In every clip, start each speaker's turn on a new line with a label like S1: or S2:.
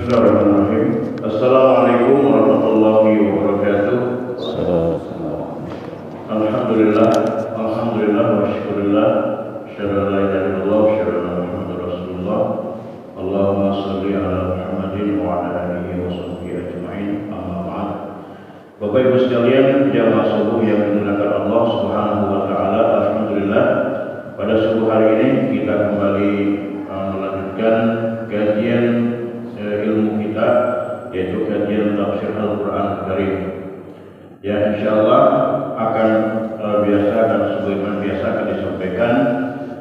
S1: Bismillahirrahmanirrahim. Assalamualaikum warahmatullahi wabarakatuh. Alhamdulillah, alhamdulillah wa syukurillah. Asyhadu an la ilaha illallah wa asyhadu anna Muhammadar Rasulullah. Allahumma shalli ala Muhammadin wa ala alihi wa sahbihi ajma'in. Amma ba'd. Bapak Ibu sekalian, jamaah subuh yang dimuliakan Allah Subhanahu wa taala, alhamdulillah pada subuh hari ini kita kembali melanjutkan kajian ilmu kita, yaitu kajian tafsir Al-Quran Karim. Ya, insyaallah akan biasa dan sebagaimana biasa akan disampaikan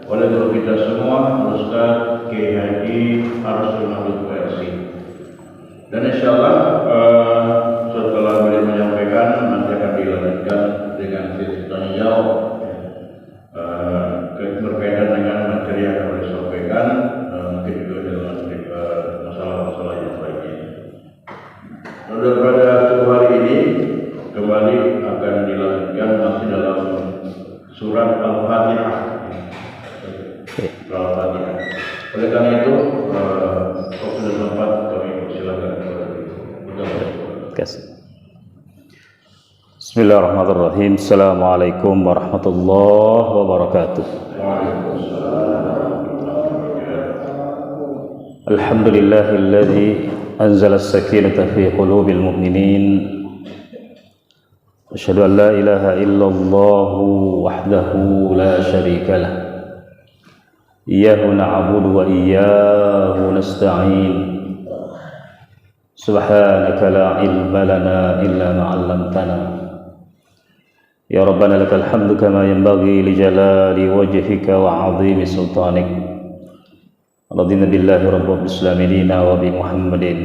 S1: oleh guru kita semua, Ustaz Kiai Haji Arsul Mahmud PSI. Dan insyaallah setelah beliau menyampaikan, nanti akan dilanjutkan dengan sesi tanya jawab berkaitan dengan materi yang akan disampaikan, mungkin juga dalam masalah-masalah yang lainnya. Dan pada subuh hari ini kembali akan dilanjutkan masih dalam surat Al-Fatihah. Al-Fatihah. Oleh karena itu, waktu dan tempat kami persilakan kepada
S2: kasih. Bismillahirrahmanirrahim. Assalamualaikum warahmatullahi wabarakatuh. Alhamdulillahilladzi anzala as-sakinata fi qulubil mu'minin. Asyhadu an la ilaha illallah wahdahu la syarika lah. Iyyahu na'budu wa iyyahu nasta'in. Subhanaka la ilma lana illa ma 'allamtana. Ya Rabbana lakal hamdu kama yanbaghi li jalali wajhika wa 'azimi sultanik. Radina billahi rabbil alamin wa bi Muhammadin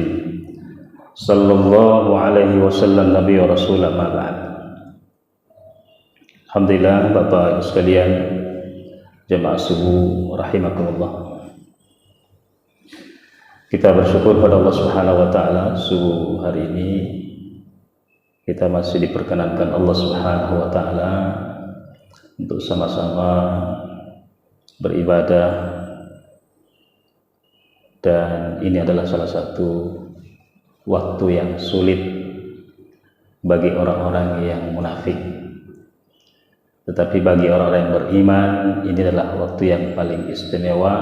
S2: sallallahu alaihi wasallam nabiy wa rasul amma ba'd. Alhamdulillah Bapak Ibu sekalian, jemaah subuh rahimakumullah. Kita bersyukur pada Allah Subhanahu wa taala, subuh hari ini kita masih diperkenankan Allah Subhanahu wa taala untuk sama-sama beribadah, dan ini adalah salah satu waktu yang sulit bagi orang-orang yang munafik. Tetapi bagi orang-orang yang beriman, ini adalah waktu yang paling istimewa.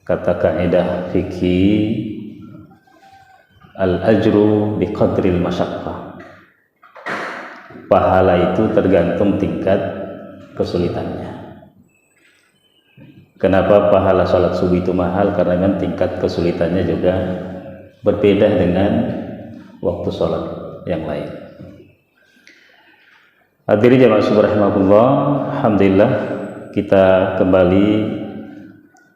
S2: Kata kaidah fikih, al-ajru biqadril masyaqqah. Pahala itu tergantung tingkat kesulitannya. Kenapa pahala salat subuh itu mahal? Karena kan tingkat kesulitannya juga berbeda dengan waktu salat yang lain. Hadirin jemaah subhanallah, alhamdulillah kita kembali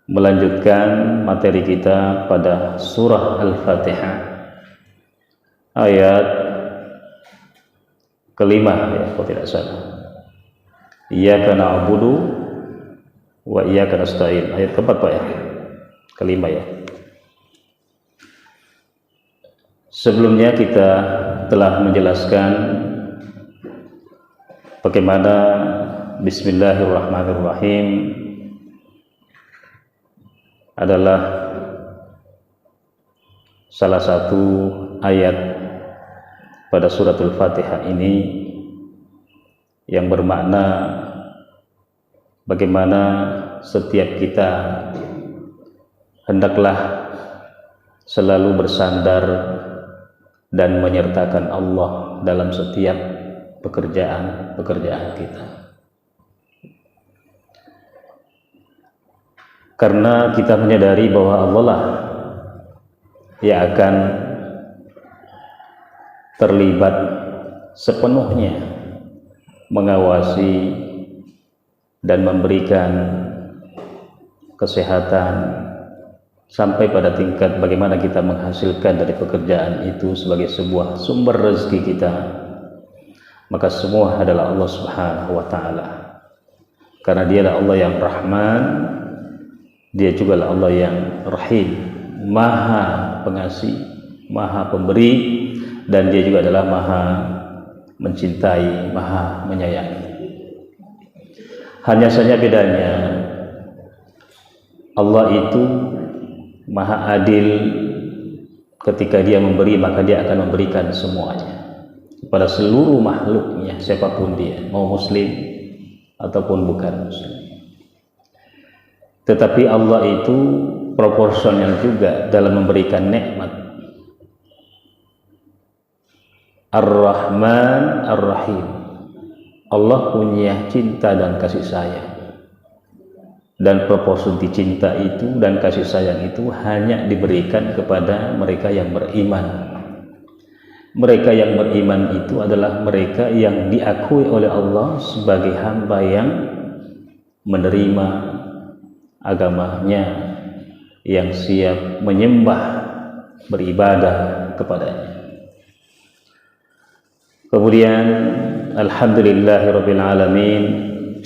S2: melanjutkan materi kita pada surah Al-Fatihah ayat kelima, ya kalau tidak salah. Iyyaka na'budu wa iyyaka nasta'in. Ayat keempat Pak ya? Kelima ya. Sebelumnya kita telah menjelaskan bagaimana Bismillahirrahmanirrahim adalah salah satu ayat pada suratul Fatihah ini yang bermakna bagaimana setiap kita hendaklah selalu bersandar dan menyertakan Allah dalam setiap pekerjaan kita. Karena kita menyadari bahwa Allah lah yang akan terlibat sepenuhnya mengawasi dan memberikan kesehatan sampai pada tingkat bagaimana kita menghasilkan dari pekerjaan itu sebagai sebuah sumber rezeki kita. Maka semua adalah Allah Subhanahu wa taala. Karena Dialah Allah yang Rahman, Dia juga lah Allah yang Rahim, Maha Pengasih, Maha Pemberi, dan Dia juga adalah Maha Mencintai, Maha Menyayangi. Hanya saja bedanya, Allah itu Maha Adil ketika dia memberi maka dia akan memberikan semuanya kepada seluruh makhluknya, siapapun dia, mau muslim ataupun bukan muslim. Tetapi Allah itu proporsional juga dalam memberikan nikmat. Ar-Rahman Ar-Rahim. Allah punya cinta dan kasih sayang. Dan proporsi cinta itu dan kasih sayang itu hanya diberikan kepada mereka yang beriman. Mereka yang beriman itu adalah mereka yang diakui oleh Allah sebagai hamba yang menerima agamanya, yang siap menyembah, beribadah kepadanya. Kemudian alhamdulillahirabbil alamin,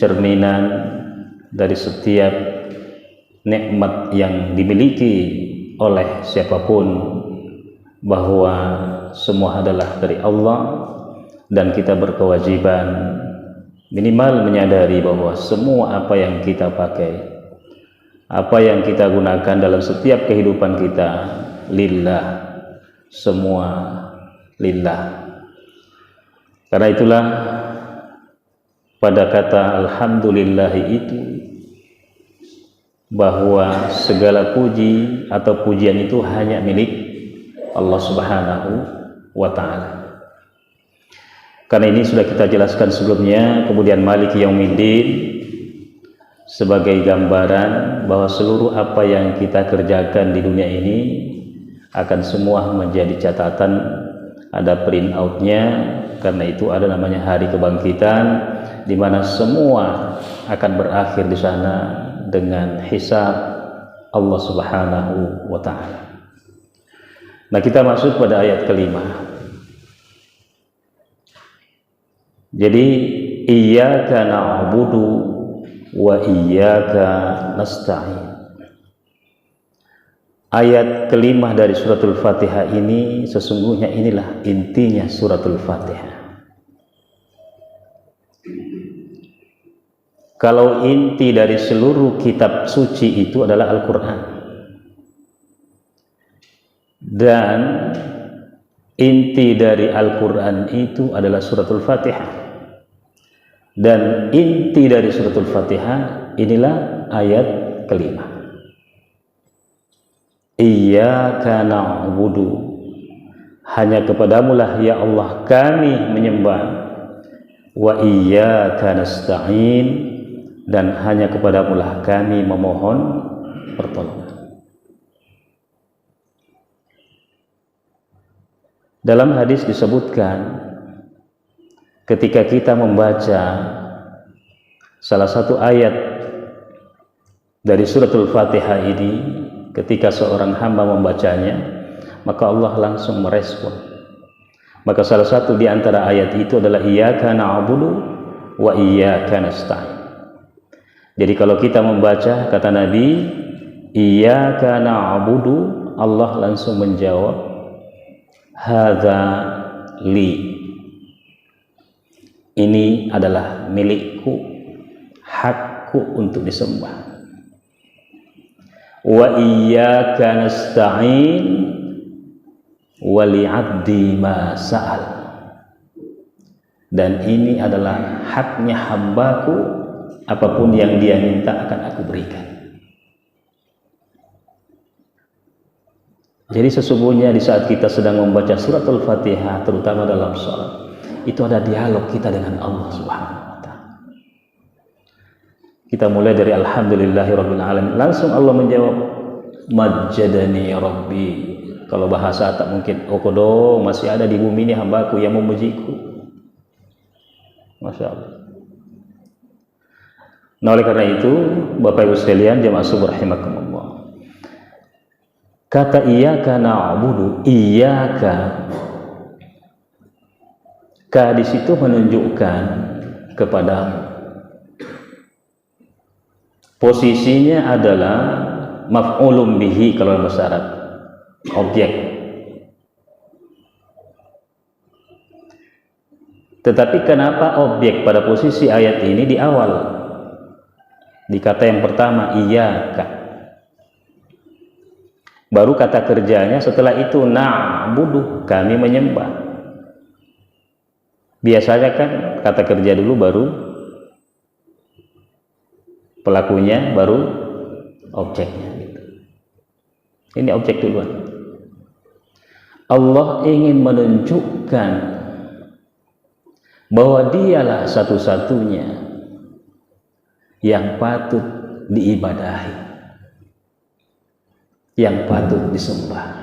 S2: cerminan dari setiap nikmat yang dimiliki oleh siapapun bahwa semua adalah dari Allah, dan kita berkewajiban minimal menyadari bahwa semua apa yang kita pakai, apa yang kita gunakan dalam setiap kehidupan kita lillah, semua lillah. Karena itulah pada kata alhamdulillah itu bahwa segala puji atau pujian itu hanya milik Allah Subhanahu wa ta'ala. Karena ini sudah kita jelaskan sebelumnya. Kemudian Maliki Yaumiddin sebagai gambaran bahwa seluruh apa yang kita kerjakan di dunia ini akan semua menjadi catatan, ada print outnya. Karena itu ada namanya hari kebangkitan, di mana semua akan berakhir di sana dengan hisab Allah Subhanahu wa ta'ala. Nah, kita masuk pada ayat kelima. Jadi iyyaka na'budu wa iyyaka nasta'in. Ayat kelima dari suratul Fatihah ini sesungguhnya inilah intinya suratul Fatihah. Kalau inti dari seluruh kitab suci itu adalah Al-Quran, dan inti dari Al-Quran itu adalah suratul Fatihah, dan inti dari suratul Fatihah inilah ayat kelima. Iyyaka na'budu, hanya kepadamulah ya Allah kami menyembah, wa iyyaka nasta'in, dan hanya kepadamulah kami memohon pertolongan. Dalam hadis disebutkan ketika kita membaca salah satu ayat dari suratul Fatihah ini, ketika seorang hamba membacanya, maka Allah langsung merespon. Maka salah satu di antara ayat itu adalah iyyaka na'budu wa iyyaka nasta'in. Jadi kalau kita membaca kata Nabi iyyaka na'budu, Allah langsung menjawab hadza li, ini adalah milikku, hakku untuk disembah. Wa iyyaka nasta'in wa li'abdi ma sa'al, dan ini adalah haknya hambaku, apapun yang dia minta akan aku berikan. Jadi sesungguhnya di saat kita sedang membaca suratul Fatihah, terutama dalam sholat, itu ada dialog kita dengan Allah Subhanahu wa ta'ala. Kita mulai dari alhamdulillahirabbil alamin, langsung Allah menjawab majjadani rabbi. Kalau bahasa tak mungkin, oh kodong masih ada di bumi ini hambaku yang memujiku. Masya Allah. Nah, oleh karena itu Bapak Ibu sekalian jemaah subuh rahimakumullah, kata iyyaka na'budu, iyyaka, ka di situ menunjukkan kepadamu. Posisinya adalah maf'ulun bihi kalau bahasa Arab, objek. Tetapi kenapa objek pada posisi ayat ini di awal? Di kata yang pertama iyyaka. Baru kata kerjanya setelah itu na'budu, kami menyembah. Biasanya kan kata kerja dulu baru pelakunya, baru objeknya gitu. Ini objek duluan. Allah ingin menunjukkan bahwa dialah satu-satunya yang patut diibadahi, yang patut disembah.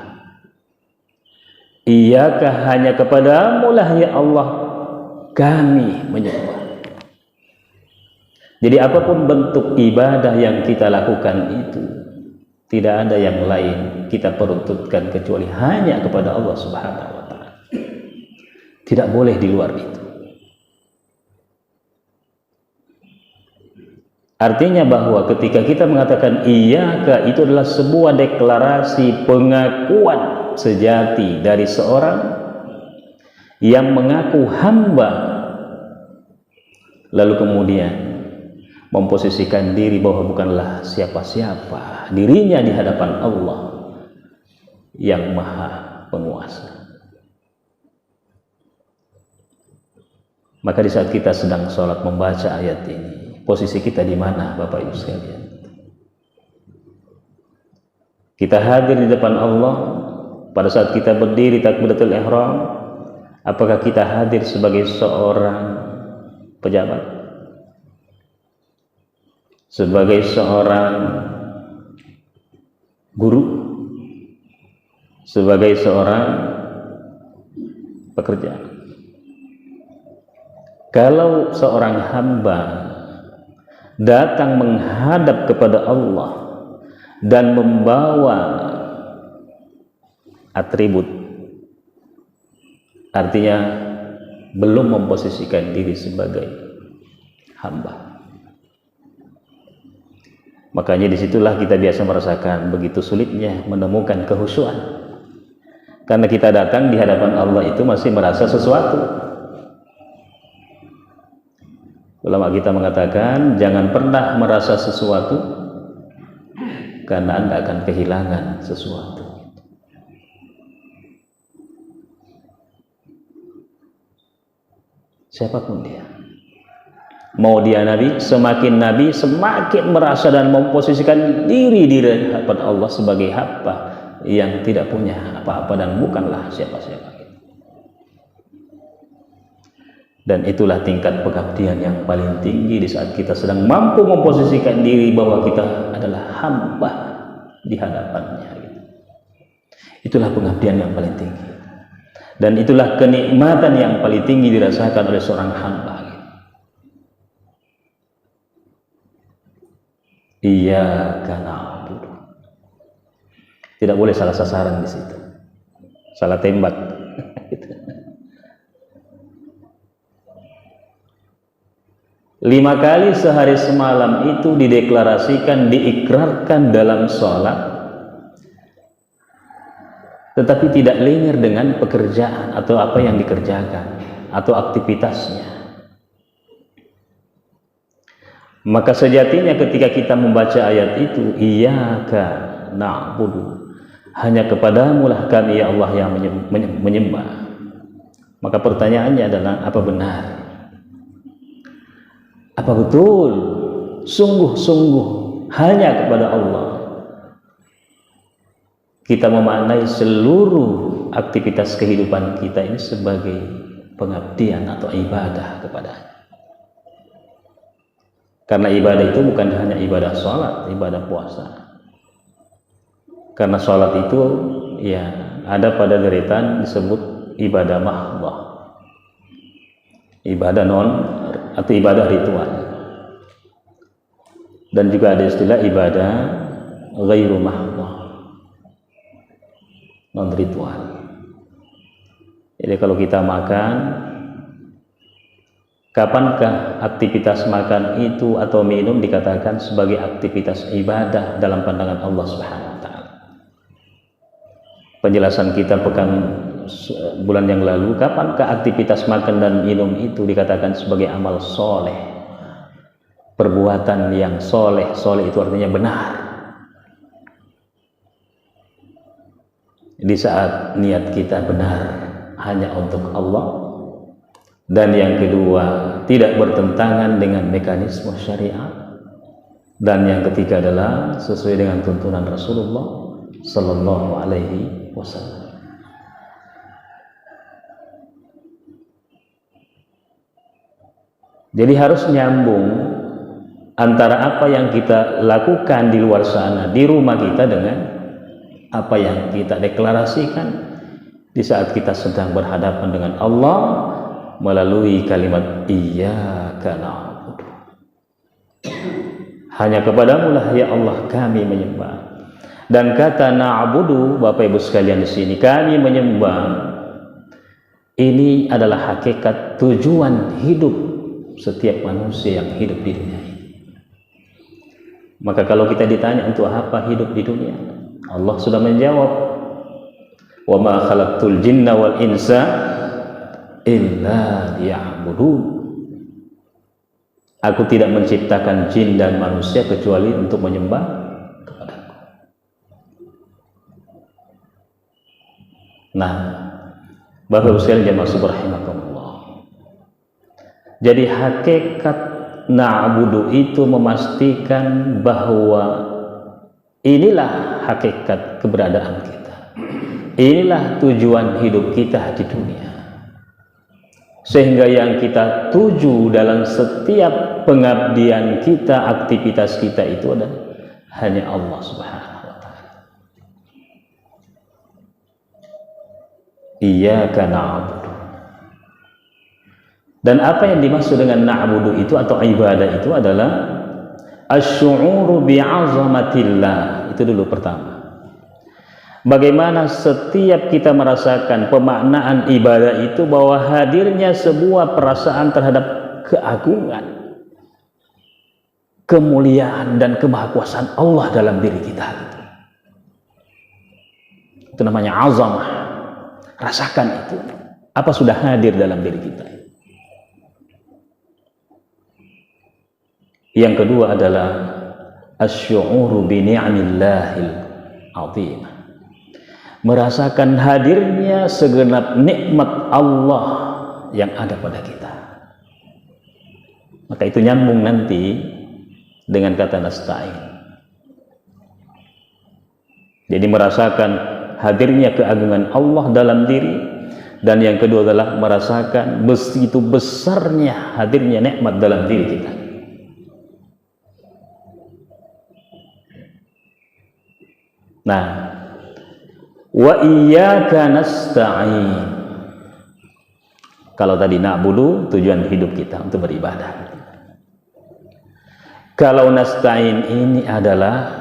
S2: Iyaka, hanya kepadamu lah ya Allah kami menyembah. Jadi apapun bentuk ibadah yang kita lakukan itu, tidak ada yang lain kita peruntutkan kecuali hanya kepada Allah Subhanahu wa ta'ala. Tidak boleh di luar itu. Artinya bahwa ketika kita mengatakan iyaka, itu adalah sebuah deklarasi pengakuan sejati dari seorang yang mengaku hamba, lalu kemudian memposisikan diri bahwa bukanlah siapa-siapa dirinya di hadapan Allah yang maha penguasa. Maka di saat kita sedang sholat membaca ayat ini, posisi kita di mana, Bapak Ibu sekalian? Kita hadir di depan Allah pada saat kita berdiri takbiratul ihram. Apakah kita hadir sebagai seorang pejabat, sebagai seorang guru, sebagai seorang pekerja? Kalau seorang hamba datang menghadap kepada Allah dan membawa atribut, artinya belum memposisikan diri sebagai hamba, makanya disitulah kita biasa merasakan begitu sulitnya menemukan kehusuan, karena kita datang di hadapan Allah itu masih merasa sesuatu. Ulama kita mengatakan jangan pernah merasa sesuatu, karena Anda akan kehilangan sesuatu. Siapapun dia, mau dia nabi, semakin nabi semakin merasa dan memposisikan diri di hadapan Allah sebagai hamba yang tidak punya apa-apa dan bukanlah siapa-siapa. Dan itulah tingkat pengabdian yang paling tinggi di saat kita sedang mampu memposisikan diri bahwa kita adalah hamba di hadapannya. Itulah pengabdian yang paling tinggi, dan itulah kenikmatan yang paling tinggi dirasakan oleh seorang hamba. Iyyaka na'budu. Tidak boleh salah sasaran di situ, salah tembak. 5 kali sehari semalam itu dideklarasikan, diikrarkan dalam sholat, tetapi tidak lengser dengan pekerjaan atau apa yang dikerjakan atau aktivitasnya. Maka sejatinya ketika kita membaca ayat itu, iyyaka na'budu, hanya kepadamu lah kami ya Allah yang menyembah, maka pertanyaannya adalah apa benar? Apa betul sungguh-sungguh hanya kepada Allah kita memaknai seluruh aktivitas kehidupan kita ini sebagai pengabdian atau ibadah kepadanya? Karena ibadah itu bukan hanya ibadah sholat, ibadah puasa. Karena sholat itu ya ada pada deretan disebut ibadah mahdhah, ibadah non atau ibadah ritual, dan juga ada istilah ibadah ghairu mahdhah, non ritual. Jadi kalau kita makan, kapankah aktivitas makan itu atau minum dikatakan sebagai aktivitas ibadah dalam pandangan Allah Subhanahu wa taala? Penjelasan kita bulan yang lalu, kapankah aktivitas makan dan minum itu dikatakan sebagai amal soleh, perbuatan yang soleh? Soleh itu artinya benar. di saat niat kita benar hanya untuk Allah, dan yang kedua tidak bertentangan dengan mekanisme syariat, dan yang ketiga adalah sesuai dengan tuntunan Rasulullah Sallallahu Alaihi Wasallam. Jadi harus nyambung antara apa yang kita lakukan di luar sana, di rumah kita, dengan apa yang kita deklarasikan di saat kita sedang berhadapan dengan Allah melalui kalimat iyyaka na'budu. Hanya kepadamu lah ya Allah kami menyembah. Dan kata na'budu, Bapak Ibu sekalian di sini, kami menyembah, ini adalah hakikat tujuan hidup setiap manusia yang hidup di dunia ini. Maka kalau kita ditanya untuk apa hidup di dunia, Allah sudah menjawab, wa ma khalaqtul jinna wal insa illa liya'budun. Aku tidak menciptakan jin dan manusia kecuali untuk menyembah kepadaku. Nah, Bapak Ibu sekalian jemaah subhanallahi. Jadi hakikat na'budu itu memastikan bahwa inilah hakikat keberadaan kita, inilah tujuan hidup kita di dunia, sehingga yang kita tuju dalam setiap pengabdian kita, aktivitas kita itu adalah hanya Allah Subhanahu wa ta'ala. Iyyaka na'budu. Dan apa yang dimaksud dengan na'budu itu atau ibadah itu adalah asy'uru bi'azamatillah. Itu dulu pertama. Bagaimana setiap kita merasakan pemaknaan ibadah itu bahwa hadirnya sebuah perasaan terhadap keagungan, kemuliaan dan kemahakuasaan Allah dalam diri kita. Itu namanya azamah. Rasakan itu. Apa sudah hadir dalam diri kita. Yang kedua adalah asy'uru bi ni'amillahil 'azimah. Merasakan hadirnya segenap nikmat Allah yang ada pada kita. Maka itu nyambung nanti dengan kata nasta'in. Jadi merasakan hadirnya keagungan Allah dalam diri, dan yang kedua adalah merasakan begitu besarnya hadirnya nikmat dalam diri kita. Nah, wa iyyaka nasta'in. Kalau tadi na'budu tujuan hidup kita untuk beribadah. Kalau nasta'in ini adalah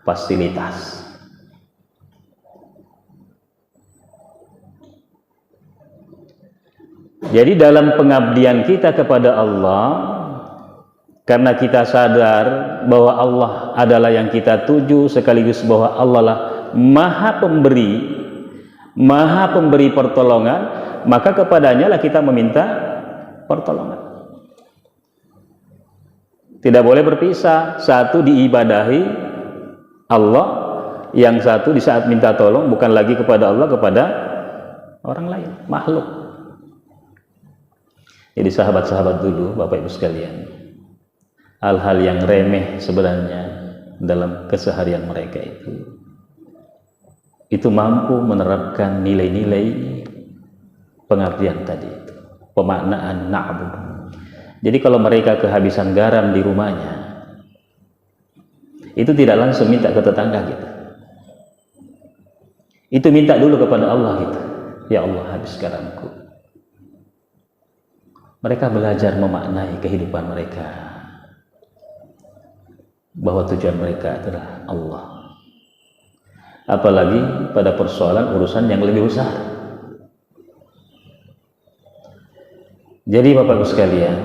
S2: fasilitas. Jadi dalam pengabdian kita kepada Allah, karena kita sadar bahwa Allah adalah yang kita tuju, sekaligus bahwa Allah lah maha pemberi pertolongan, maka kepadanya lah kita meminta pertolongan. Tidak boleh berpisah, satu diibadahi Allah, yang satu di saat minta tolong bukan lagi kepada Allah, kepada orang lain, makhluk. Jadi sahabat-sahabat dulu, Bapak Ibu sekalian, hal-hal yang remeh sebenarnya dalam keseharian mereka itu mampu menerapkan nilai-nilai pengabdian tadi itu, pemaknaan na'budu. Jadi kalau mereka kehabisan garam di rumahnya, itu tidak langsung minta ke tetangga gitu. Itu minta dulu kepada Allah gitu. Ya Allah, habis garamku. Mereka belajar memaknai kehidupan mereka, bahwa tujuan mereka adalah Allah. Apalagi pada persoalan urusan yang lebih besar. Jadi Bapak Ibu sekalian,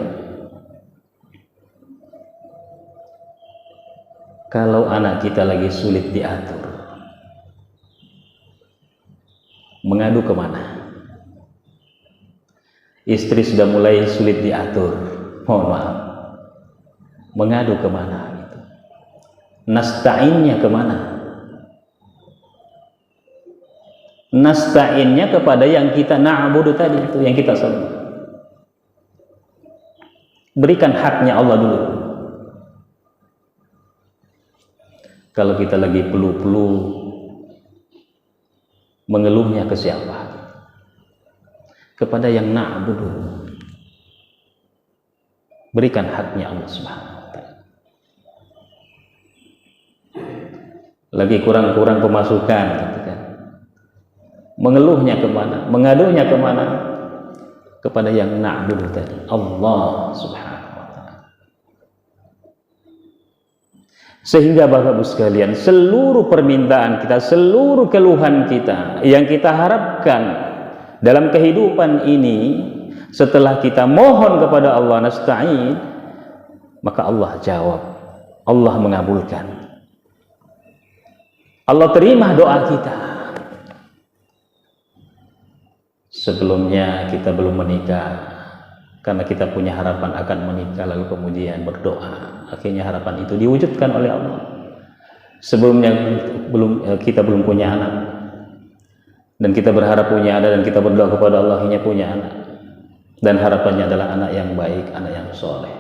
S2: kalau anak kita lagi sulit diatur, mengadu kemana? Istri sudah mulai sulit diatur, mohon maaf, mengadu kemana? Nasta'innya kemana? nasta'innya kepada yang kita na'budu tadi, itu yang kita sembah. Berikan haknya Allah dulu. Kalau kita lagi peluh-peluh, mengeluhnya ke siapa? Kepada yang na'budu. Berikan haknya Allah Subhanahu wa ta'ala. Lagi kurang-kurang pemasukan, gitu kan. Mengeluhnya kemana? Mengadunya kemana? Kepada yang na'budu tadi, Allah Subhanahu wa ta'ala. Sehingga Bapak Ibu sekalian, seluruh permintaan kita, seluruh keluhan kita yang kita harapkan dalam kehidupan ini, setelah kita mohon kepada Allah nasta'in, maka Allah jawab, Allah mengabulkan, Allah terima doa kita. Sebelumnya kita belum menikah, karena kita punya harapan akan menikah, lalu kemudian berdoa, akhirnya harapan itu diwujudkan oleh Allah. Sebelumnya kita belum punya anak, dan kita berharap punya anak, dan kita berdoa kepada Allah akhirnya punya anak, dan harapannya adalah anak yang baik, anak yang soleh,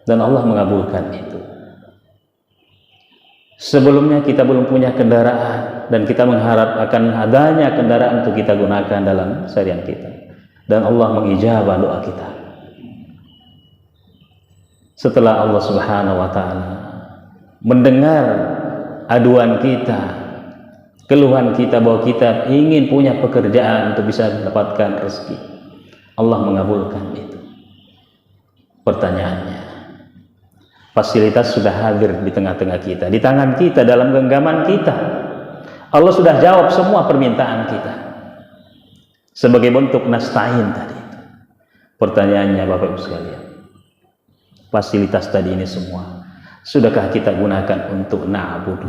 S2: dan Allah mengabulkan itu. Sebelumnya kita belum punya kendaraan, dan kita mengharap akan adanya kendaraan untuk kita gunakan dalam seharian kita, dan Allah mengijabah doa kita. Setelah Allah Subhanahu wa ta'ala mendengar aduan kita, keluhan kita bahwa kita ingin punya pekerjaan untuk bisa mendapatkan rezeki, Allah mengabulkan itu. Pertanyaannya, fasilitas sudah hadir di tengah-tengah kita, di tangan kita, dalam genggaman kita. Allah sudah jawab semua permintaan kita sebagai bentuk nasta'in tadi. Pertanyaannya Bapak Ibu sekalian, fasilitas tadi ini semua sudahkah kita gunakan untuk na'budu?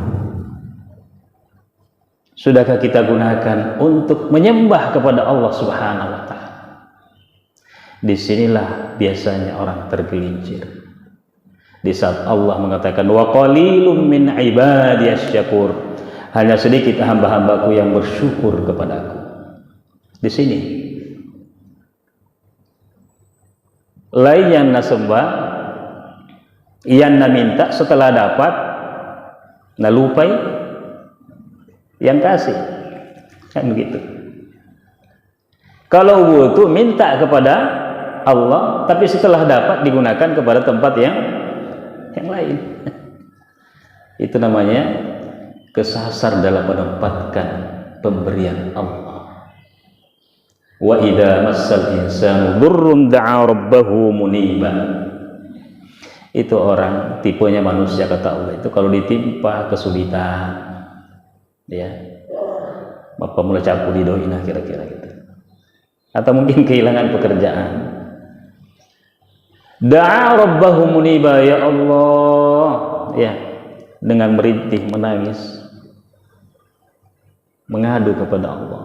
S2: Sudahkah kita gunakan untuk menyembah kepada Allah Subhanahu wa ta'ala? Disinilah biasanya orang tergelincir. Di saat Allah mengatakan wa qalilum min ibadiyas syakur, hanya sedikit hamba-hambaku yang bersyukur kepadaku. Di sini lain yang nasembah, yang minta, setelah dapat nalupai yang kasih, kan begitu. Kalau butuh minta kepada Allah, tapi setelah dapat digunakan kepada tempat yang lain. Itu namanya kesasar dalam menempatkan pemberian Allah. Wa idza massal insanu dzurrun da'a rabbahu muniba. Itu orang tipenya manusia, kata Allah, itu kalau ditimpa kesulitan, ya, bapak mulai capu di doina kira-kira gitu, atau mungkin kehilangan pekerjaan, da'a rabbahu muniba, ya Allah, ya, dengan merintih, menangis, mengadu kepada Allah,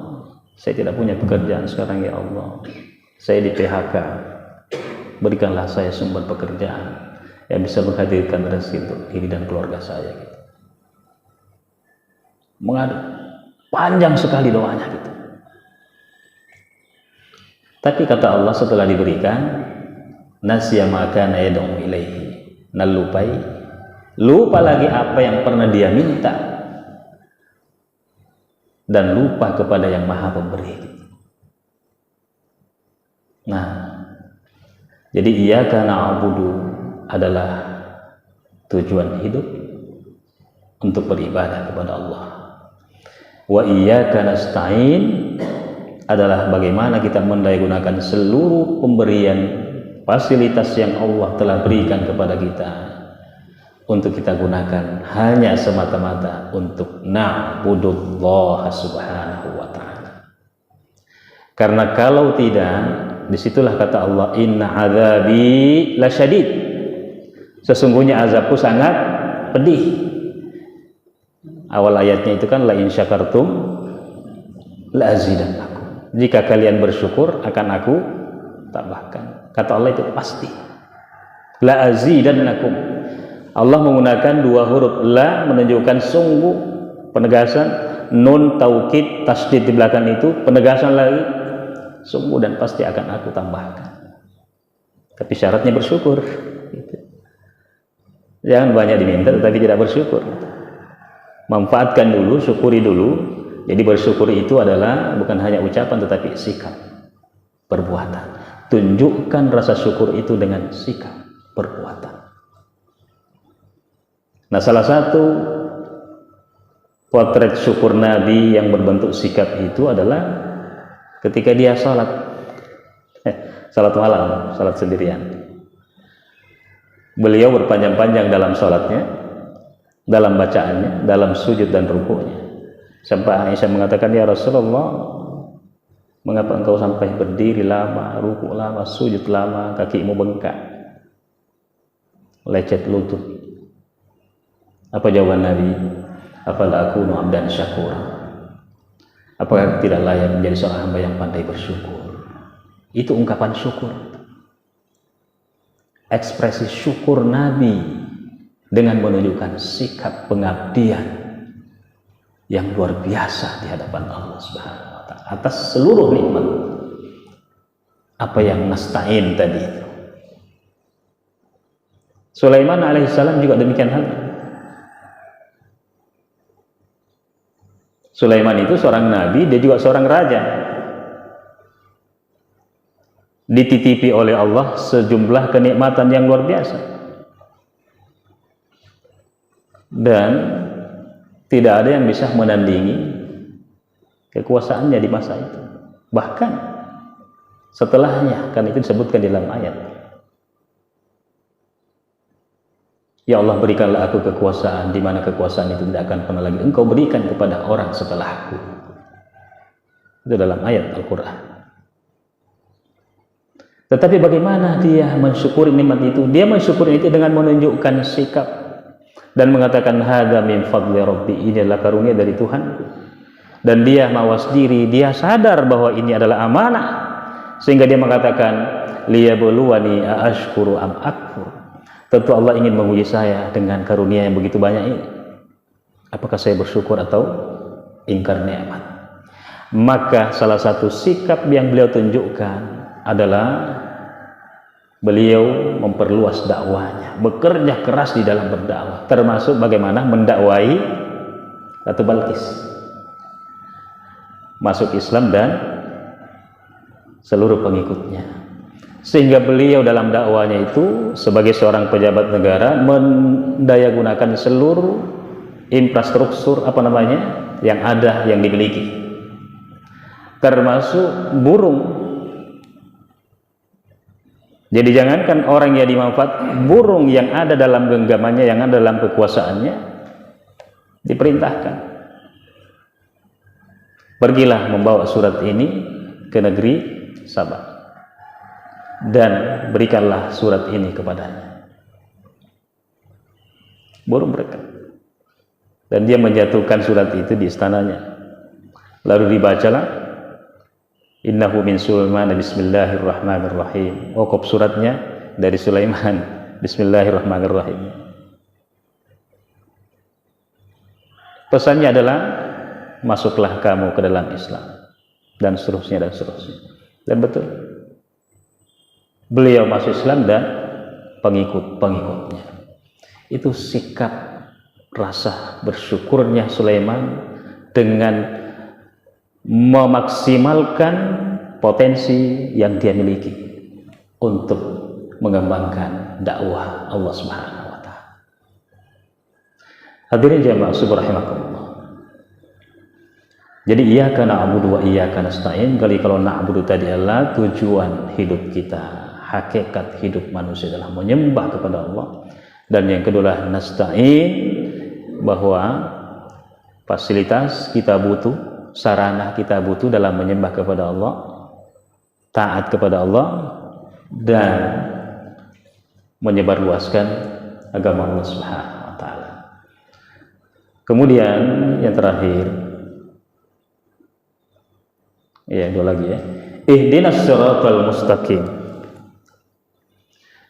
S2: saya tidak punya pekerjaan sekarang ya Allah, saya di PHK, berikanlah saya sumber pekerjaan yang bisa menghadirkan rezeki untuk diri dan keluarga saya gitu. Mengadu, panjang sekali doanya gitu. Tapi kata Allah setelah diberikan, nasya maka yad'u ilaihi, lupa lagi apa yang pernah dia minta, dan lupa kepada yang maha pemberi gitu. Nah, jadi iyyaka na'budu adalah tujuan hidup untuk beribadah kepada Allah. Wa iyyaka nasta'in adalah bagaimana kita mendayagunakan seluruh pemberian fasilitas yang Allah telah berikan kepada kita untuk kita gunakan hanya semata-mata untuk na'budullah subhanahu wa ta'ala. Karena kalau tidak, disitulah kata Allah, inna azabi lasyadid, sesungguhnya azabku sangat pedih. Awal ayatnya itu kan la in syakartum la azidannakum, jika kalian bersyukur akan aku tambahkan. Kata Allah itu pasti, la azidannakum. Allah menggunakan dua huruf la menunjukkan sungguh, penegasan, nun taukid tasdid di belakang itu penegasan lagi, sungguh dan pasti akan aku tambahkan. Tapi syaratnya bersyukur. Gitu. Jangan banyak diminta tetapi tidak bersyukur. Manfaatkan dulu, syukuri dulu. Jadi bersyukur itu adalah bukan hanya ucapan tetapi sikap, perbuatan. Tunjukkan rasa syukur itu dengan sikap, perbuatan. Nah, salah satu potret syukur Nabi yang berbentuk sikap itu adalah ketika dia salat malam, salat sendirian. Beliau berpanjang-panjang dalam salatnya, dalam bacaannya, dalam sujud dan rukuknya. Sampai Aisyah mengatakan, ya Rasulullah, mengapa engkau sampai berdiri lama, rukuk lama, sujud lama, kakimu bengkak, lecet lutut? Apa jawaban Nabi? Afala akunu abdan syakura. Apakah tidak layak menjadi seorang hamba yang pandai bersyukur? Itu ungkapan syukur. Ekspresi syukur Nabi dengan menunjukkan sikap pengabdian yang luar biasa di hadapan Allah Subhanahu wa taala atas seluruh nikmat. Apa yang nasta'in tadi itu. Sulaiman alaihissalam juga demikian hal. Sulaiman itu seorang nabi, dia juga seorang raja. Dititipi oleh Allah sejumlah kenikmatan yang luar biasa. Dan tidak ada yang bisa menandingi kekuasaannya di masa itu. Bahkan setelahnya, kan itu disebutkan di dalam ayat. Ya Allah, berikanlah aku kekuasaan di mana kekuasaan itu tidak akan pernah lagi Engkau berikan kepada orang setelahku. Itu dalam ayat Al-Quran. Tetapi bagaimana dia mensyukuri nikmat itu? Dia mensyukuri itu dengan menunjukkan sikap dan mengatakan hadza min fadli rabbi, ini adalah karunia dari Tuhanku. Dan dia mawas diri, dia sadar bahwa ini adalah amanah, sehingga dia mengatakan liyabluwani aashkuru am akfur. Tentu Allah ingin menguji saya dengan karunia yang begitu banyak ini. Apakah saya bersyukur atau ingkar nikmat? Maka salah satu sikap yang beliau tunjukkan adalah beliau memperluas dakwanya, bekerja keras di dalam berdakwah, termasuk bagaimana mendakwai Ratu Balqis masuk Islam dan seluruh pengikutnya. Sehingga beliau dalam dakwanya itu sebagai seorang pejabat negara mendayagunakan seluruh infrastruktur yang ada, yang dimiliki, termasuk burung. Jadi jangankan orang yang dimanfaat, burung yang ada dalam genggamannya, yang ada dalam kekuasaannya diperintahkan, pergilah membawa surat ini ke negeri Sabah dan berikanlah surat ini kepadanya. Burung berkat. Dan dia menjatuhkan surat itu di istananya. Lalu dibacalah innahu min Sulaiman bismillahirrahmanirrahim. Waqaf suratnya dari Sulaiman, bismillahirrahmanirrahim. Pesannya adalah masuklah kamu ke dalam Islam, dan seterusnya dan seterusnya. Dan betul, beliau masuk Islam dan pengikut-pengikutnya. Itu sikap rasa bersyukurnya Sulaiman dengan memaksimalkan potensi yang dia miliki untuk mengembangkan dakwah Allah Subhanahu wa taala. Hadirin jamaah subhanallahi. Jadi iyyaka na'budu wa iyyaka nasta'in. Kalau na'budu tadi adalah tujuan hidup kita, hakikat hidup manusia adalah menyembah kepada Allah. Dan yang kedua adalah nasta'in, bahwa fasilitas kita butuh, sarana kita butuh dalam menyembah kepada Allah, taat kepada Allah, dan menyebarluaskan agama Allah Subhanahu wa taala. Kemudian yang terakhir, ya dua lagi ya, ihdinas siratal mustaqim.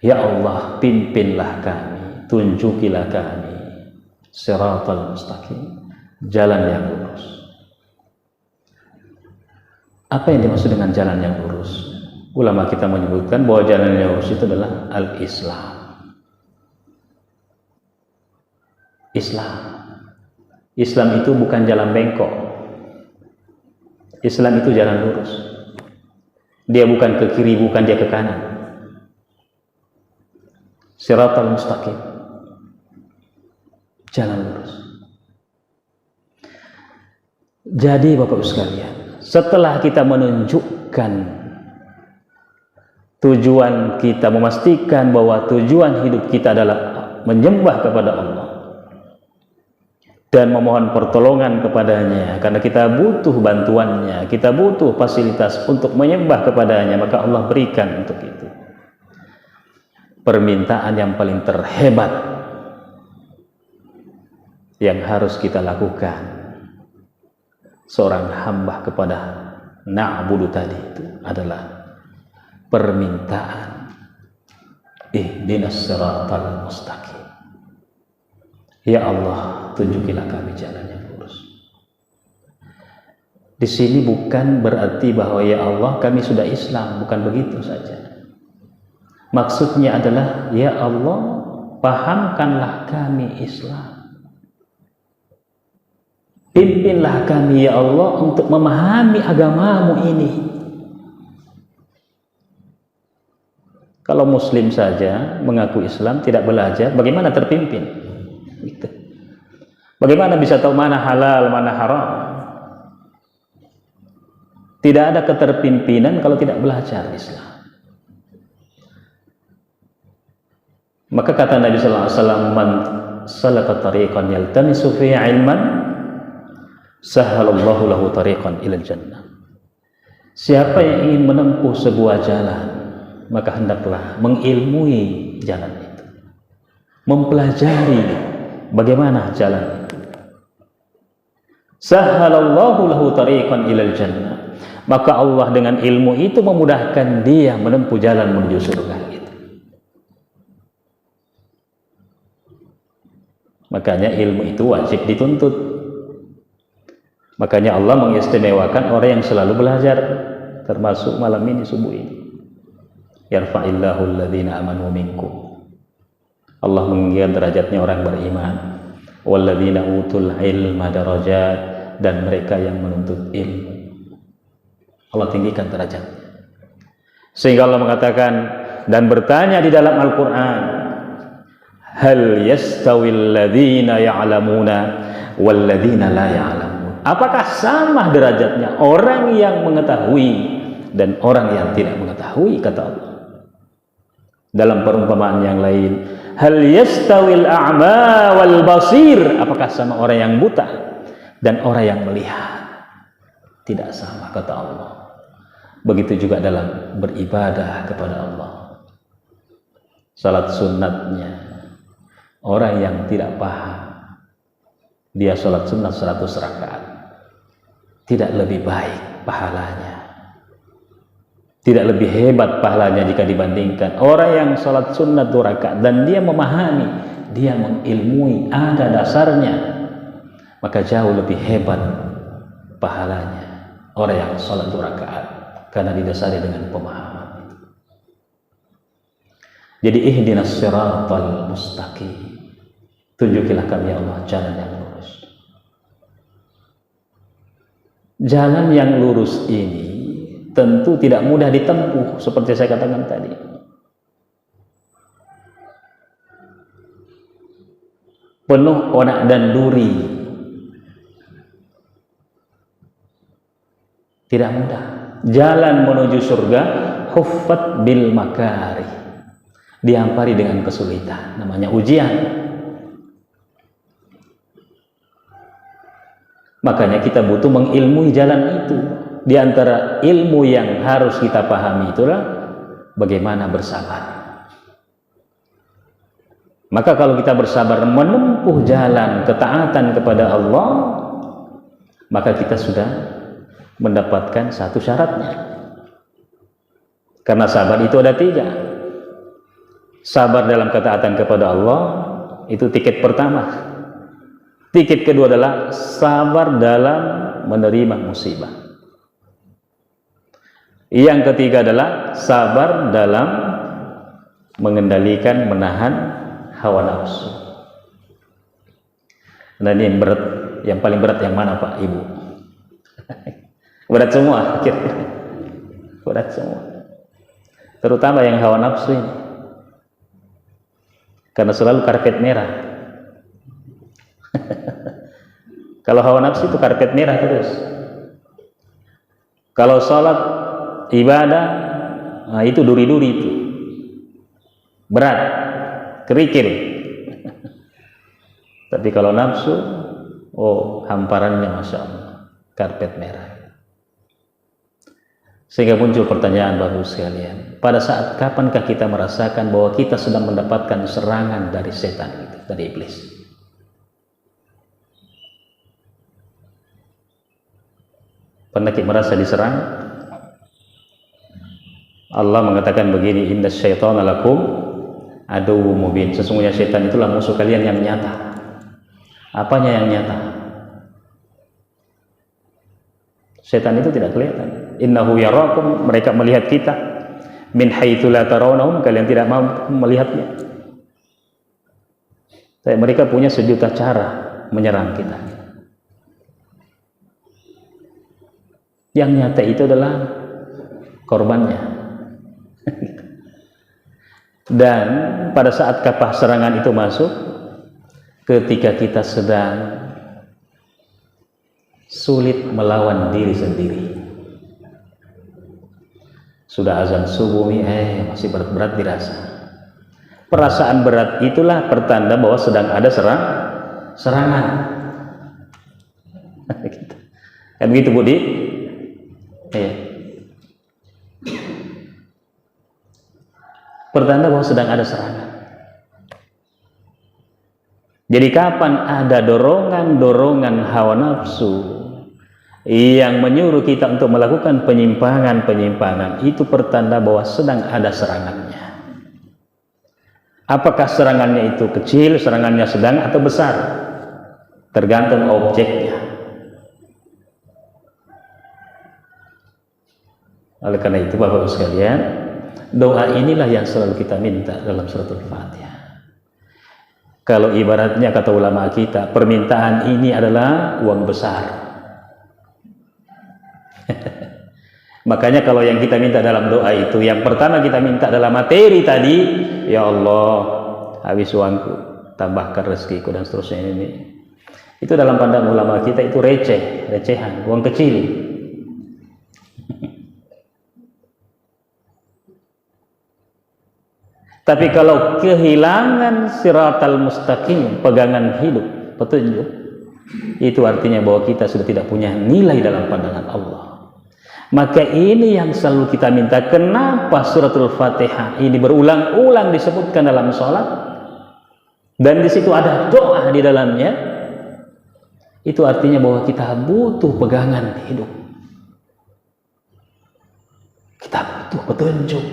S2: Ya Allah, pimpinlah kami, tunjukilah kami siratal mustaqim, jalan yang lurus. Apa yang dimaksud dengan jalan yang lurus? Ulama kita menyebutkan bahwa jalan yang lurus itu adalah al-Islam. Islam itu bukan jalan bengkok. Islam itu jalan lurus. Dia bukan ke kiri, bukan dia ke kanan. Shiratal mustaqim. Jalan lurus. Jadi Bapak-Ibu sekalian, setelah kita menunjukkan tujuan kita, memastikan bahwa tujuan hidup kita adalah menyembah kepada Allah dan memohon pertolongan kepadanya, karena kita butuh bantuannya, kita butuh fasilitas untuk menyembah kepadanya, maka Allah berikan untuk itu permintaan yang paling terhebat yang harus kita lakukan seorang hamba kepada na'budu tadi itu adalah permintaan ihdinas siratal mustaqim. Ya Allah, tunjukilah kami jalan yang lurus. Di sini bukan berarti bahwa ya Allah kami sudah Islam, bukan begitu saja. Maksudnya adalah ya Allah, pahamkanlah kami Islam. Pimpinlah kami ya Allah untuk memahami agamamu ini. Kalau muslim saja mengaku Islam tidak belajar, bagaimana terpimpin? Gitu. Bagaimana bisa tahu mana halal, mana haram? Tidak ada keterpimpinan kalau tidak belajar Islam. Maka kata Nabi sallallahu alaihi wasallam, "Man salaka tariqan yaltamisu fihi 'ilman, sahalallahu lahu tariqan ilal jannah." Siapa yang ingin menempuh sebuah jalan, maka hendaklah mengilmui jalan itu, mempelajari bagaimana jalan itu. Sahalallahu lahu tariqan ilal jannah, maka Allah dengan ilmu itu memudahkan dia menempuh jalan menuju surga itu. Makanya ilmu itu wajib dituntut. Makanya Allah mengistimewakan orang yang selalu belajar, termasuk malam ini, subuh ini. Yarfa'illahu alladhina amanu minkum. Allah meninggikan derajatnya orang beriman. Walladzina utul ilma darajat, dan mereka yang menuntut ilmu Allah tinggikan derajatnya. Sehingga Allah mengatakan dan bertanya di dalam Al-Qur'an, hal yastawil ladzina ya'lamuna wal ladzina la ya'lamun. Apakah sama derajatnya orang yang mengetahui dan orang yang tidak mengetahui, kata Allah. Dalam perumpamaan yang lain, hal yastawil a'ma wal basir, apakah sama orang yang buta dan orang yang melihat? Tidak sama, kata Allah. Begitu juga dalam beribadah kepada Allah. Salat sunnatnya, orang yang tidak paham, dia salat sunnat 100 rakaat, tidak lebih baik pahalanya, tidak lebih hebat pahalanya jika dibandingkan orang yang salat sunnat 2 rakaat dan dia memahami, dia mengilmui, ada dasarnya, maka jauh lebih hebat pahalanya orang yang salat 2 rakaat karena didasari dengan pemahaman. Jadi ihdinas siratal mustaqim, tunjukilah kami ya Allah jalan yang lurus. Jalan yang lurus ini tentu tidak mudah ditempuh, seperti saya katakan tadi. Penuh onak dan duri, tidak mudah. Jalan menuju surga huffat bil makari, dihampari dengan kesulitan, namanya ujian. Makanya kita butuh mengilmui jalan itu. Di antara ilmu yang harus kita pahami itulah bagaimana bersabar. Maka kalau kita bersabar menempuh jalan ketaatan kepada Allah, maka kita sudah mendapatkan satu syaratnya. Karena sabar itu ada 3. Sabar dalam ketaatan kepada Allah itu tiket pertama. Tiket kedua adalah sabar dalam menerima musibah. Yang ketiga adalah sabar dalam mengendalikan, menahan hawa nafsu. Nah, ini yang berat, yang paling berat yang mana Pak Ibu? Berat semua, berat semua. Terutama yang hawa nafsu ini, karena selalu karpet merah. Kalau hawa nafsu itu karpet merah terus. Kalau sholat ibadah, nah itu duri-duri itu, berat, kerikil. Tapi kalau nafsu, oh hamparannya Masya Allah, karpet merah. Sehingga muncul pertanyaan Bapak sekalian, pada saat kapankah kita merasakan bahwa kita sedang mendapatkan serangan dari setan itu, dari iblis? Pernah kita merasa diserang? Allah mengatakan begini, inna syaitana lakum aduwwum mubin. Sesungguhnya syaitan itulah musuh kalian yang nyata. Apanya yang nyata? Syaitan itu tidak kelihatan. Innahu yarakum, mereka melihat kita min haitsu la tarawnahum, kalian tidak mampu melihatnya. Tapi mereka punya sejuta cara menyerang kita. Yang nyata itu adalah korbannya. Dan pada saat kapah serangan itu masuk, ketika kita sedang sulit melawan diri sendiri, sudah azan subuh nih, masih berat-berat dirasa. Perasaan berat itulah pertanda bahwa sedang ada serangan. Kan begitu Budi? Pertanda bahwa sedang ada serangan. Jadi kapan ada dorongan-dorongan hawa nafsu yang menyuruh kita untuk melakukan penyimpangan-penyimpangan, itu pertanda bahwa sedang ada serangannya. Apakah serangannya itu kecil, serangannya sedang atau besar? Tergantung objeknya. Oleh karena itu Bapak-Ibu sekalian, doa inilah yang selalu kita minta dalam suratul Fatihah. Kalau ibaratnya kata ulama kita, permintaan ini adalah uang besar. Makanya kalau yang kita minta dalam doa itu, yang pertama kita minta dalam materi tadi, ya Allah, habis uangku, tambahkan rezekiku dan seterusnya ini. Itu dalam pandang ulama kita itu recehan, uang kecil. Tapi kalau kehilangan siratal mustaqim, pegangan hidup, petunjuk, itu artinya bahwa kita sudah tidak punya nilai dalam pandangan Allah. Maka ini yang selalu kita minta. Kenapa suratul Fatihah ini berulang-ulang disebutkan dalam sholat, dan di situ ada doa di dalamnya? Itu artinya bahwa kita butuh pegangan hidup, kita butuh petunjuk,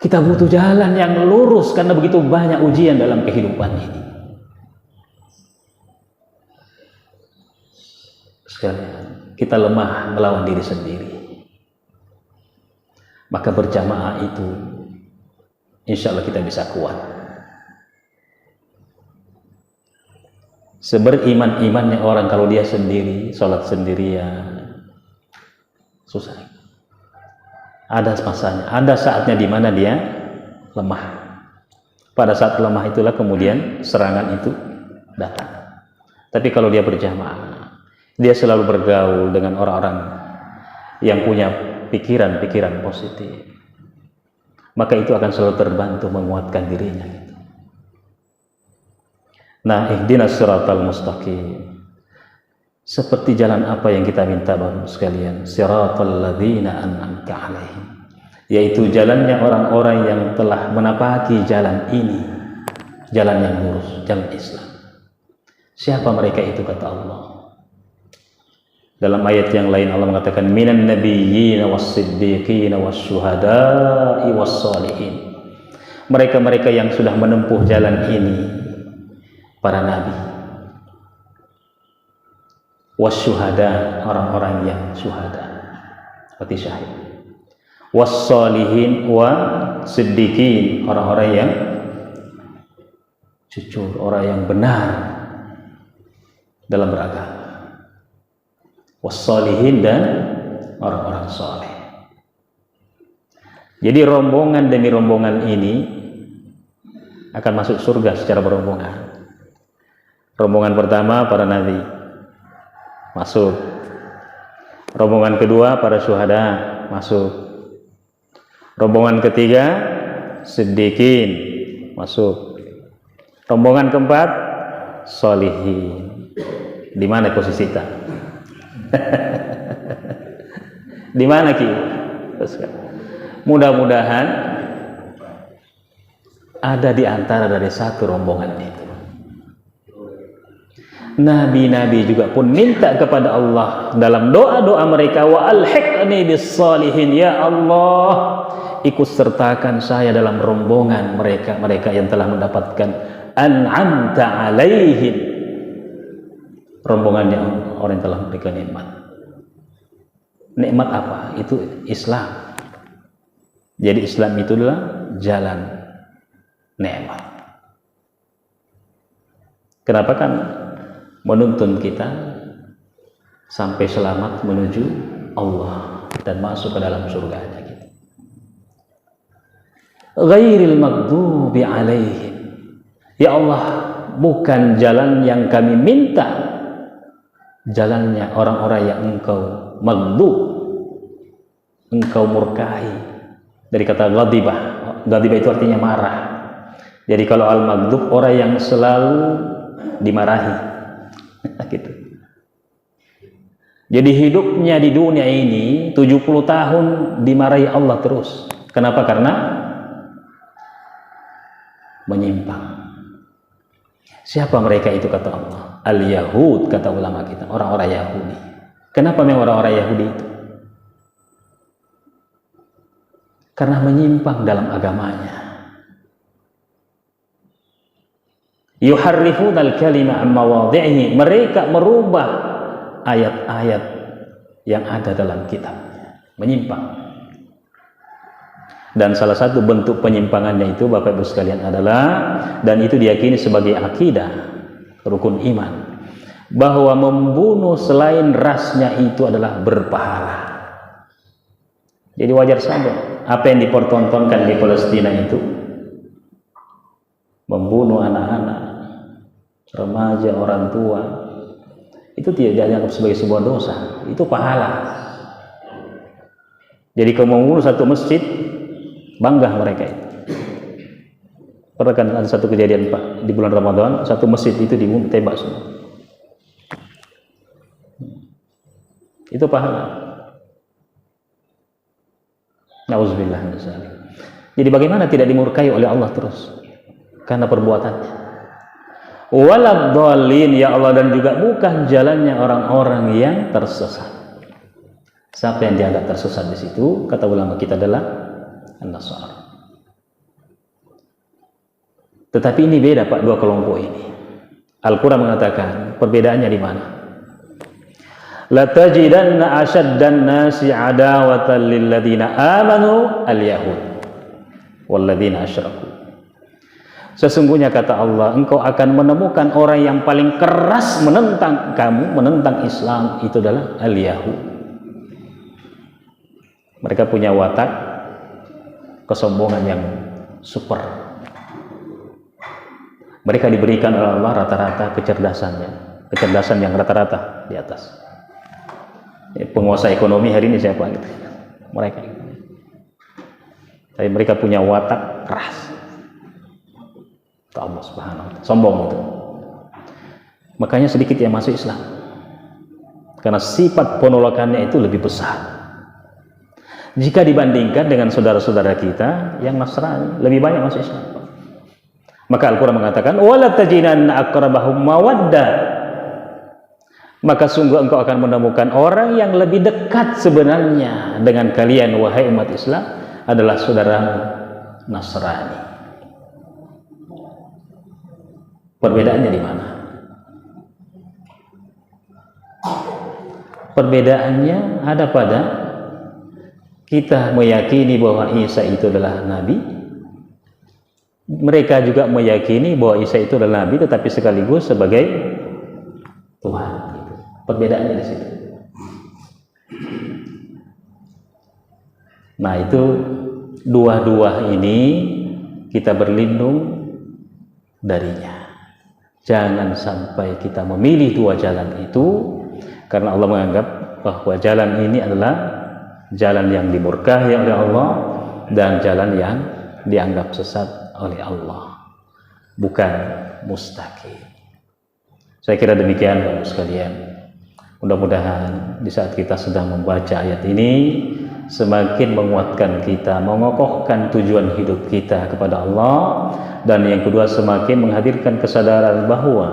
S2: kita butuh jalan yang lurus, karena begitu banyak ujian dalam kehidupan ini. Sekalian, kita lemah melawan diri sendiri. Maka berjamaah itu insya Allah kita bisa kuat. Seberiman-imannya orang kalau dia sendiri, sholat sendirian, susah. Ada masanya, ada saatnya di mana dia lemah. Pada saat lemah itulah kemudian serangan itu datang. Tapi kalau dia berjamaah, dia selalu bergaul dengan orang-orang yang punya pikiran-pikiran positif, maka itu akan selalu terbantu menguatkan dirinya. Nah, ihdinas siratal mustaqim, seperti jalan apa yang kita minta Bapak sekalian? Siratal ladzina an'amta 'alaihim, yaitu jalannya orang-orang yang telah menapaki jalan ini, jalan yang lurus, jalan Islam. Siapa mereka itu, kata Allah? Dalam ayat yang lain Allah mengatakan minan nabiyyin was-siddiqin was-syuhada'i was-shalihin. Mereka-mereka yang sudah menempuh jalan ini, para nabi, wasyuhada, orang-orang yang syuhada, seperti syahid. wassalihin wa siddiqin, orang-orang yang jujur, orang yang benar dalam beragama. Wassalihin dan orang-orang saleh. Jadi rombongan demi rombongan ini akan masuk surga secara berombongan. Rombongan pertama para nabi masuk. Rombongan kedua para syuhada masuk. Rombongan ketiga siddiqin masuk. Rombongan keempat sholihin. Di mana posisi kita? Di mana Ki? Mudah-mudahan ada di antara dari satu rombongan itu. Nabi-nabi juga pun minta kepada Allah dalam doa-doa mereka, wa alhiqni bis sholihin, ya Allah, ikut sertakan saya dalam rombongan mereka yang telah mendapatkan an'amta alaihim, rombongannya orang yang telah memberikan nikmat. Nikmat apa? Itu Islam. Jadi Islam itu adalah jalan nikmat. Kenapa? Kan menuntun kita sampai selamat menuju Allah dan masuk ke dalam surganya kita. Ghairil maghdubi alaihim, ya Allah, bukan jalan yang kami minta, jalannya orang-orang yang engkau maghdub, engkau murkai. Dari kata ghadibah, ghadibah itu artinya marah. Jadi kalau al-maghdub orang yang selalu dimarahi. Gitu. Jadi hidupnya di dunia ini 70 tahun dimarahi Allah terus. Kenapa? Karena menyimpang. Siapa mereka itu kata Allah? Al-Yahud, kata ulama kita, orang-orang Yahudi. Kenapa memang orang-orang Yahudi itu? Karena menyimpang dalam agamanya. Yuharrifuna al-kalima an mawadhi'ihi, mereka merubah ayat-ayat yang ada dalam kitabnya, menyimpang. Dan salah satu bentuk penyimpangannya itu Bapak Ibu sekalian adalah, dan itu diyakini sebagai akidah rukun iman, bahwa membunuh selain rasnya itu adalah berpahala. Jadi wajar saja apa yang dipertontonkan di Palestina itu, membunuh anak-anak, remaja, orang tua, itu tidak dianggap sebagai sebuah dosa, itu pahala. Jadi kalau membunuh satu masjid, bangga mereka itu. Pernah kan ada satu kejadian Pak, di bulan Ramadan, satu masjid itu dibunuh, tembak semua. Itu pahala. Nauzubillah min dzalik. Jadi bagaimana tidak dimurkai oleh Allah terus karena perbuatannya? Waladhdallin, ya Allah, dan juga bukan jalannya orang-orang yang tersesat. Siapa yang dianggap tersesat di situ? Kata ulama kita adalah An-Nasara. Tetapi ini beda Pak, dua kelompok ini. Al-Quran mengatakan perbedaannya di mana? Latajidanna ashaddan nasi adawatan lilladzina amanu al-yahud walladzina asyraku. Sesungguhnya kata Allah, engkau akan menemukan orang yang paling keras menentang kamu, menentang Islam, itu adalah al-yahud. Mereka punya watak kesombongan yang super. Mereka diberikan oleh Allah rata-rata kecerdasan yang rata-rata di atas. Penguasa ekonomi hari ini siapa gitu? Mereka. Tapi mereka punya watak keras. Itu Allah Subhanahu wa ta'ala. Sombong itu. Makanya sedikit yang masuk Islam. Karena sifat penolakannya itu lebih besar. Jika dibandingkan dengan saudara-saudara kita yang Nasrani, lebih banyak masuk Islam. Maka Al-Quran mengatakan, wala tajinanna aqrabahum mawaddah. Maka sungguh engkau akan menemukan orang yang lebih dekat sebenarnya dengan kalian, wahai umat Islam, adalah saudara Nasrani. Perbedaannya di mana? Perbedaannya ada pada kita meyakini bahwa Isa itu adalah nabi, mereka juga meyakini bahwa Isa itu adalah nabi tetapi sekaligus sebagai Tuhan. Perbedaannya di situ. Nah, itu dua-dua ini kita berlindung darinya. Jangan sampai kita memilih dua jalan itu, karena Allah menganggap bahwa jalan ini adalah jalan yang dimurkahi oleh Allah dan jalan yang dianggap sesat oleh Allah, bukan mustaqim. Saya kira demikian Bapak sekalian. Mudah-mudahan di saat kita sedang membaca ayat ini semakin menguatkan kita, mengokohkan tujuan hidup kita kepada Allah, dan yang kedua semakin menghadirkan kesadaran bahwa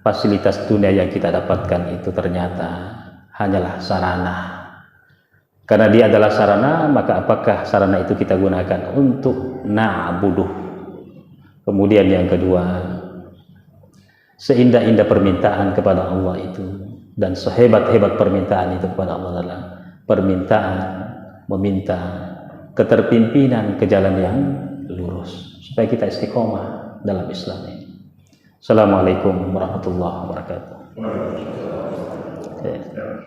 S2: fasilitas dunia yang kita dapatkan itu ternyata hanyalah sarana. Karena dia adalah sarana, maka apakah sarana itu kita gunakan untuk na'buduh? Kemudian yang kedua, seindah-indah permintaan kepada Allah itu dan sehebat-hebat permintaan itu kepada Allah adalah permintaan meminta keterpimpinan ke jalan yang lurus supaya kita istiqomah dalam Islam ini. Assalamualaikum warahmatullahi wabarakatuh.